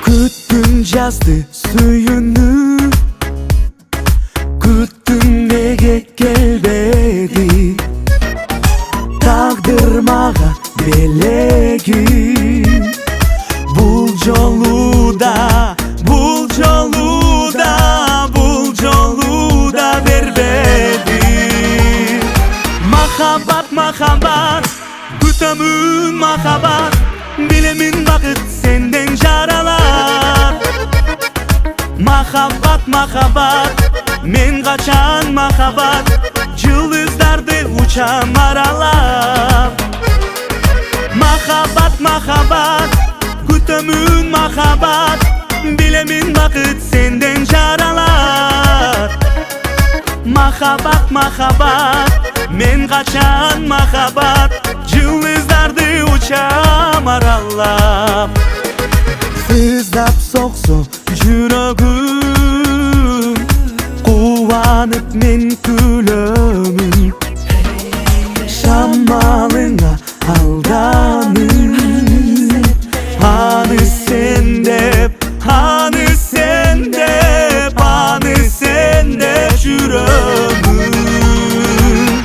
Күттüm жазды сүйүнү, күттüm неге келбеди, тагдыр мага белегин. Бул жолу да бербеди. Махаббат, күтөмүн махаббат, билемин бакыт сенден жаралар. Махаббат, мен качан махаббат, жылдыздарды учам аралап. Махаббат, күтөмүн махаббат, билемин бакыт сенден жаралар. Махаббат, мен качан махаббат, жылдыздарды учам аралап. Сыздап соксо жүрөгүм, кубанып мен күлөмүн. Шамалыңа алданып, аны сендеп жүрөмүн.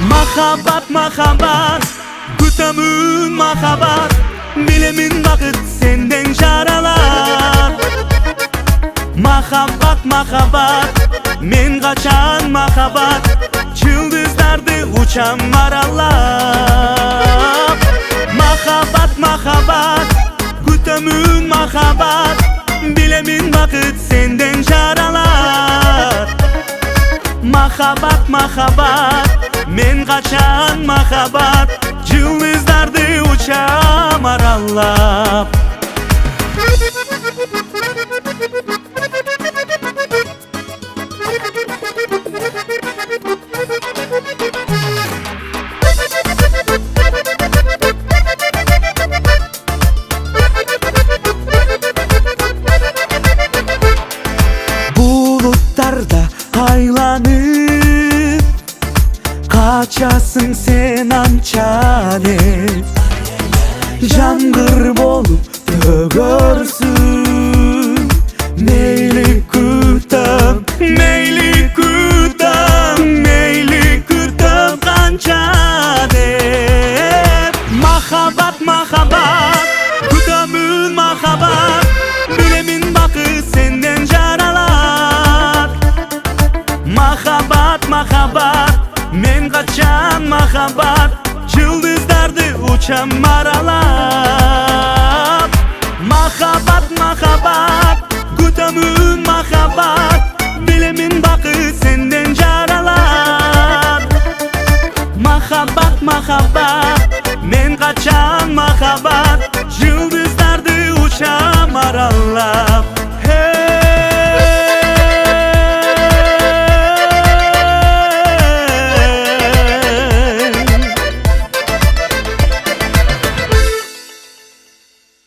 Махаббат, күтөмүн махаббат, билемин бакыт сенден жаралар. Махаббат, мен качан махаббат, жылдыздарды учам аралап. Махаббат, күтөмүн махаббат, билемин бакыт сенден жаралар. Махаббат, мен качан махаббат, жылдыздарды учам аралап. Bulutlarda айланып, качасың сен анчалып. Жамгыр болуп төгөрсүң, мейли күтөм канча деп. Махаббат, күтөмүн махаббат, билемин бакыт сенден жаралат. Махаббат, мен качан махаббат, жылдыздарды учам аралап. Махаббат,